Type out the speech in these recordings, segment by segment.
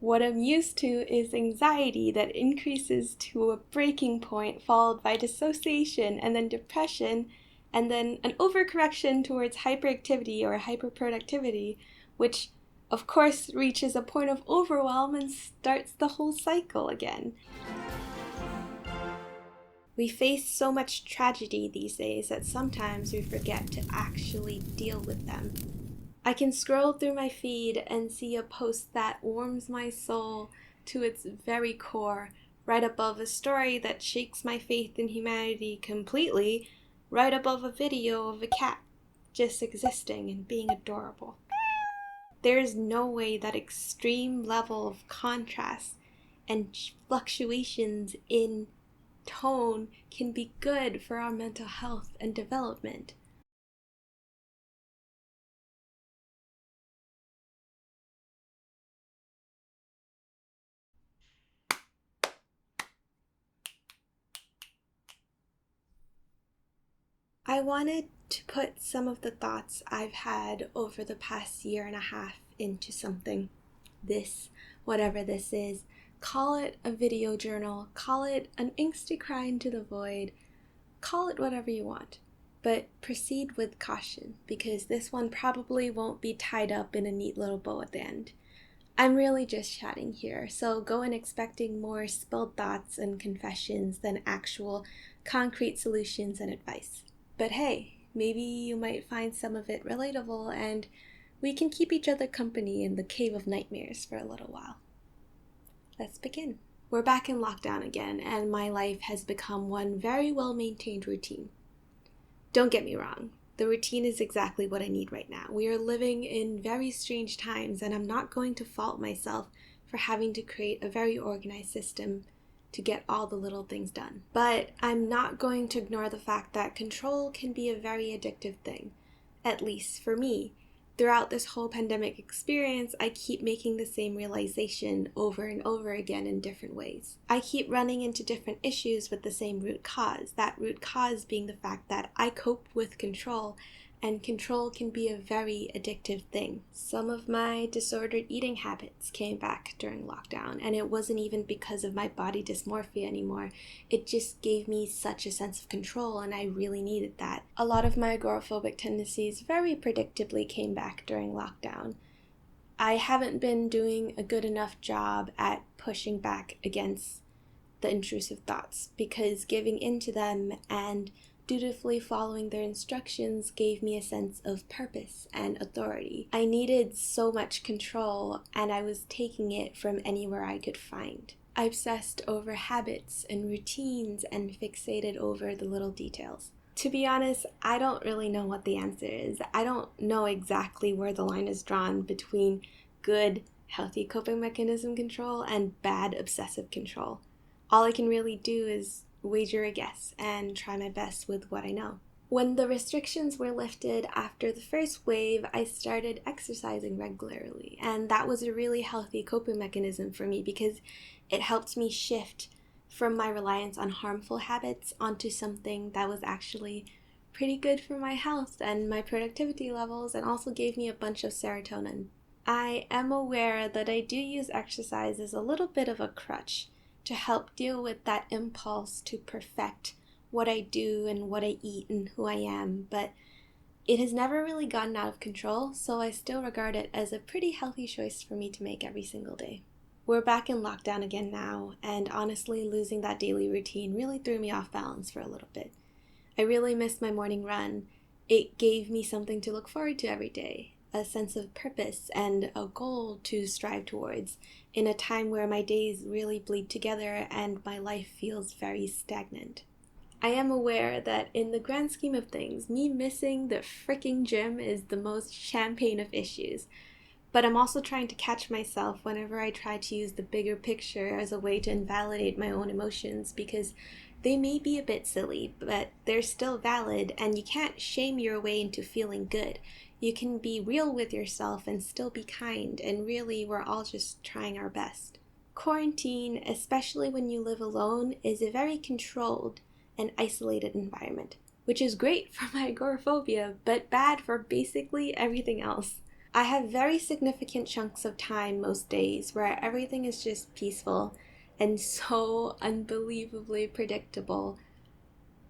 What I'm used to is anxiety that increases to a breaking point, followed by dissociation and then depression, and then an overcorrection towards hyperactivity or hyperproductivity, which of course reaches a point of overwhelm and starts the whole cycle again. We face so much tragedy these days that sometimes we forget to actually deal with them. I can scroll through my feed and see a post that warms my soul to its very core, right above a story that shakes my faith in humanity completely, right above a video of a cat just existing and being adorable. There is no way that extreme level of contrast and fluctuations in tone can be good for our mental health and development. I wanted to put some of the thoughts I've had over the past year and a half into something. This, whatever this is, call it a video journal, call it an angsty cry into the void, call it whatever you want. But proceed with caution, because this one probably won't be tied up in a neat little bow at the end. I'm really just chatting here, so go in expecting more spilled thoughts and confessions than actual concrete solutions and advice. But hey, maybe you might find some of it relatable and we can keep each other company in the cave of nightmares for a little while. Let's begin. We're back in lockdown again, and my life has become one very well-maintained routine. Don't get me wrong, the routine is exactly what I need right now. We are living in very strange times, and I'm not going to fault myself for having to create a very organized system to get all the little things done. But I'm not going to ignore the fact that control can be a very addictive thing, at least for me. Throughout this whole pandemic experience, I keep making the same realization over and over again in different ways. I keep running into different issues with the same root cause, that root cause being the fact that I cope with control, and control can be a very addictive thing. Some of my disordered eating habits came back during lockdown, and it wasn't even because of my body dysmorphia anymore. It just gave me such a sense of control, and I really needed that. A lot of my agoraphobic tendencies very predictably came back during lockdown. I haven't been doing a good enough job at pushing back against the intrusive thoughts, because giving into them and dutifully following their instructions gave me a sense of purpose and authority. I needed so much control, and I was taking it from anywhere I could find. I obsessed over habits and routines and fixated over the little details. To be honest, I don't really know what the answer is. I don't know exactly where the line is drawn between good, healthy coping mechanism control and bad obsessive control. All I can really do is wager a guess and try my best with what I know. When the restrictions were lifted after the first wave, I started exercising regularly, and that was a really healthy coping mechanism for me because it helped me shift from my reliance on harmful habits onto something that was actually pretty good for my health and my productivity levels, and also gave me a bunch of serotonin. I am aware that I do use exercise as a little bit of a crutch to help deal with that impulse to perfect what I do and what I eat and who I am, but it has never really gotten out of control, so I still regard it as a pretty healthy choice for me to make every single day. We're back in lockdown again now, and honestly, losing that daily routine really threw me off balance for a little bit. I really missed my morning run. It gave me something to look forward to every day, a sense of purpose and a goal to strive towards in a time where my days really bleed together and my life feels very stagnant. I am aware that in the grand scheme of things, me missing the freaking gym is the most champagne of issues. But I'm also trying to catch myself whenever I try to use the bigger picture as a way to invalidate my own emotions, because they may be a bit silly, but they're still valid, and you can't shame your way into feeling good. You can be real with yourself and still be kind, and really we're all just trying our best. Quarantine, especially when you live alone, is a very controlled and isolated environment, which is great for my agoraphobia, but bad for basically everything else. I have very significant chunks of time most days where everything is just peaceful and so unbelievably predictable.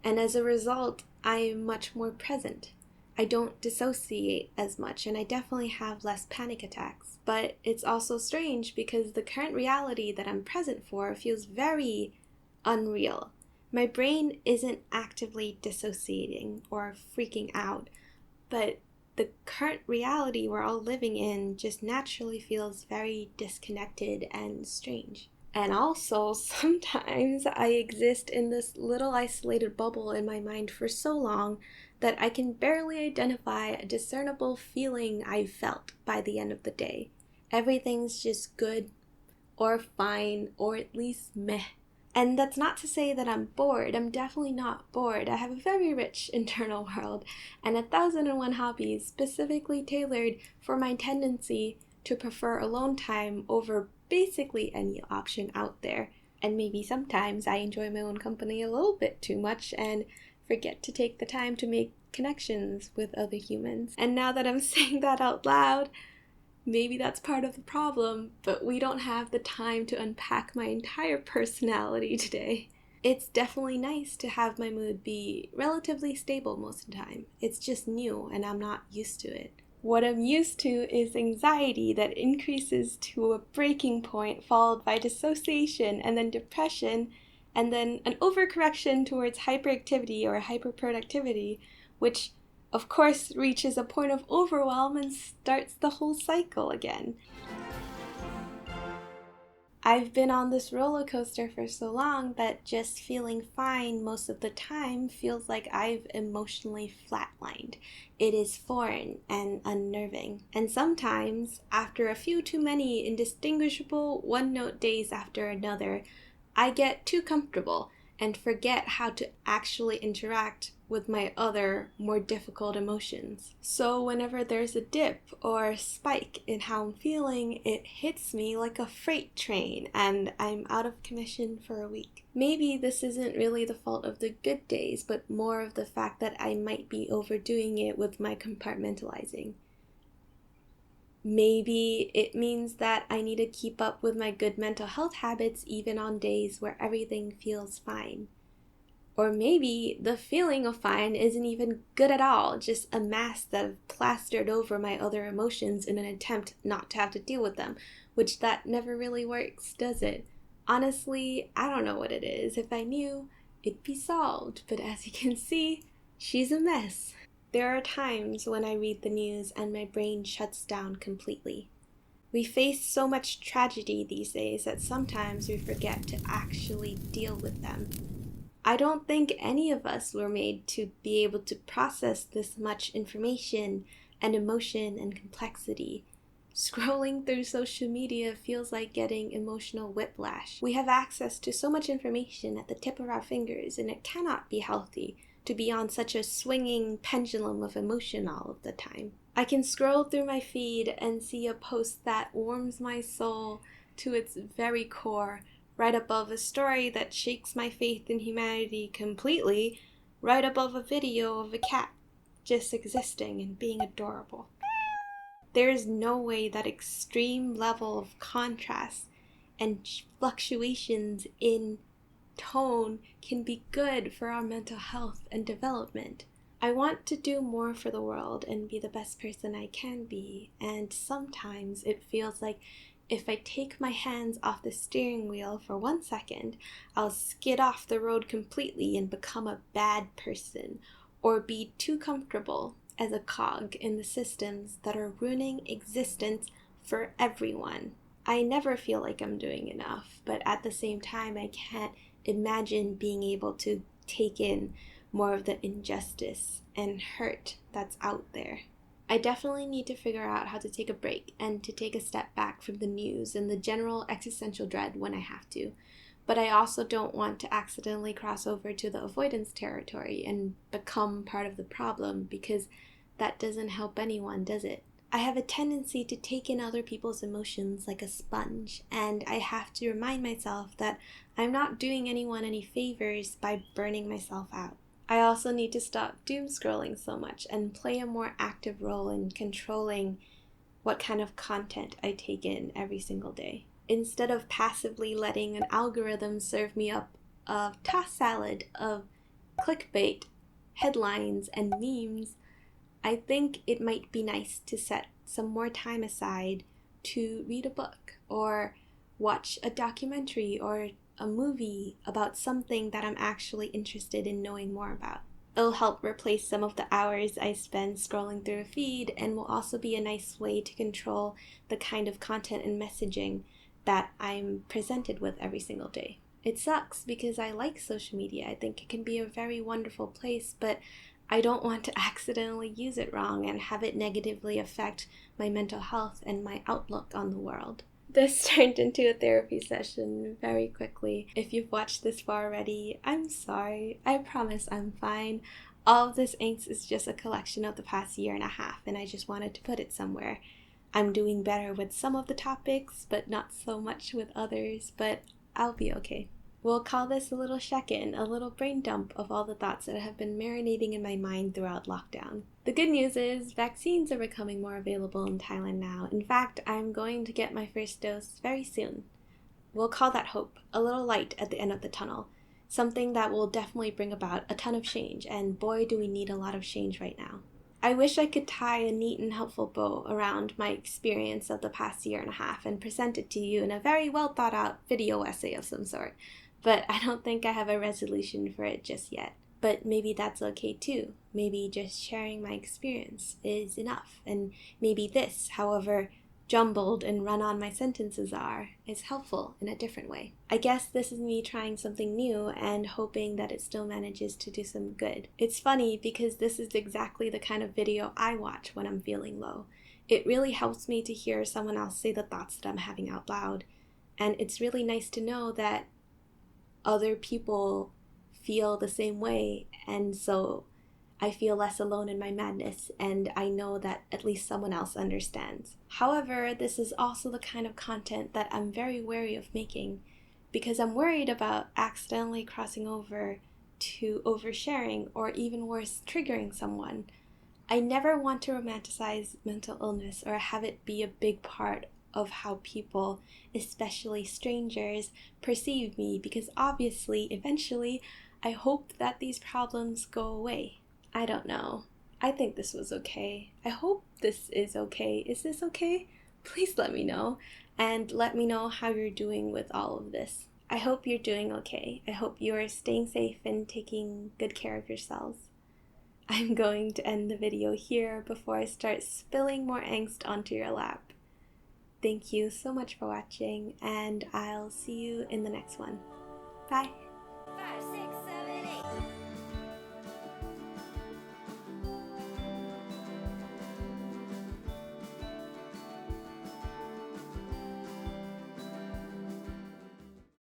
And as a result, I am much more present. I don't dissociate as much, and I definitely have less panic attacks. But it's also strange because the current reality that I'm present for feels very unreal. My brain isn't actively dissociating or freaking out, but the current reality we're all living in just naturally feels very disconnected and strange. And also, sometimes I exist in this little isolated bubble in my mind for so long that I can barely identify a discernible feeling I've felt by the end of the day. Everything's just good, or fine, or at least meh. And that's not to say that I'm bored. I'm definitely not bored. I have a very rich internal world and 1,001 hobbies specifically tailored for my tendency to prefer alone time over basically any option out there. And maybe sometimes I enjoy my own company a little bit too much and forget to take the time to make connections with other humans. And now that I'm saying that out loud, maybe that's part of the problem, but we don't have the time to unpack my entire personality today. It's definitely nice to have my mood be relatively stable most of the time. It's just new and I'm not used to it. What I'm used to is anxiety that increases to a breaking point, followed by dissociation and then depression, and then an overcorrection towards hyperactivity or hyperproductivity, which of course reaches a point of overwhelm and starts the whole cycle again. I've been on this roller coaster for so long that just feeling fine most of the time feels like I've emotionally flatlined. It is foreign and unnerving. And sometimes, after a few too many indistinguishable one-note days after another, I get too comfortable and forget how to actually interact with my other, more difficult emotions. So whenever there's a dip or spike in how I'm feeling, it hits me like a freight train and I'm out of commission for a week. Maybe this isn't really the fault of the good days, but more of the fact that I might be overdoing it with my compartmentalizing. Maybe it means that I need to keep up with my good mental health habits even on days where everything feels fine. Or maybe the feeling of fine isn't even good at all, just a mask that I've plastered over my other emotions in an attempt not to have to deal with them, which that never really works, does it? Honestly, I don't know what it is. If I knew, it'd be solved, but as you can see, she's a mess. There are times when I read the news and my brain shuts down completely. We face so much tragedy these days that sometimes we forget to actually deal with them. I don't think any of us were made to be able to process this much information and emotion and complexity. Scrolling through social media feels like getting emotional whiplash. We have access to so much information at the tip of our fingers, and it cannot be healthy to be on such a swinging pendulum of emotion all of the time. I can scroll through my feed and see a post that warms my soul to its very core, right above a story that shakes my faith in humanity completely, right above a video of a cat just existing and being adorable. There is no way that extreme level of contrast and fluctuations in tone can be good for our mental health and development. I want to do more for the world and be the best person I can be, and sometimes it feels like if I take my hands off the steering wheel for 1 second, I'll skid off the road completely and become a bad person, or be too comfortable as a cog in the systems that are ruining existence for everyone. I never feel like I'm doing enough, but at the same time, I can't imagine being able to take in more of the injustice and hurt that's out there. I definitely need to figure out how to take a break and to take a step back from the news and the general existential dread when I have to. But I also don't want to accidentally cross over to the avoidance territory and become part of the problem, because that doesn't help anyone, does it? I have a tendency to take in other people's emotions like a sponge, and I have to remind myself that I'm not doing anyone any favors by burning myself out. I also need to stop doom scrolling so much and play a more active role in controlling what kind of content I take in every single day. Instead of passively letting an algorithm serve me up a tossed salad of clickbait, headlines, and memes, I think it might be nice to set some more time aside to read a book or watch a documentary or a movie about something that I'm actually interested in knowing more about. It'll help replace some of the hours I spend scrolling through a feed, and will also be a nice way to control the kind of content and messaging that I'm presented with every single day. It sucks because I like social media. I think it can be a very wonderful place, but I don't want to accidentally use it wrong and have it negatively affect my mental health and my outlook on the world. This turned into a therapy session very quickly. If you've watched this far already, I'm sorry. I promise I'm fine. All of this angst is just a collection of the past year and a half, and I just wanted to put it somewhere. I'm doing better with some of the topics, but not so much with others, but I'll be okay. We'll call this a little check-in, a little brain dump of all the thoughts that have been marinating in my mind throughout lockdown. The good news is vaccines are becoming more available in Thailand now. In fact, I'm going to get my first dose very soon. We'll call that hope, a little light at the end of the tunnel, something that will definitely bring about a ton of change, and boy do we need a lot of change right now. I wish I could tie a neat and helpful bow around my experience of the past year and a half and present it to you in a very well thought out video essay of some sort. But I don't think I have a resolution for it just yet. But maybe that's okay too. Maybe just sharing my experience is enough. And maybe this, however jumbled and run-on my sentences are, is helpful in a different way. I guess this is me trying something new and hoping that it still manages to do some good. It's funny because this is exactly the kind of video I watch when I'm feeling low. It really helps me to hear someone else say the thoughts that I'm having out loud. And it's really nice to know that other people feel the same way, and so I feel less alone in my madness, and I know that at least someone else understands. However, this is also the kind of content that I'm very wary of making, because I'm worried about accidentally crossing over to oversharing, or even worse, triggering someone. I never want to romanticize mental illness or have it be a big part of how people, especially strangers, perceive me, because obviously, eventually, I hope that these problems go away. I don't know. I think this was okay. I hope this is okay. Is this okay? Please let me know, and let me know how you're doing with all of this. I hope you're doing okay. I hope you're staying safe and taking good care of yourselves. I'm going to end the video here before I start spilling more angst onto your lap. Thank you so much for watching, and I'll see you in the next one. Bye!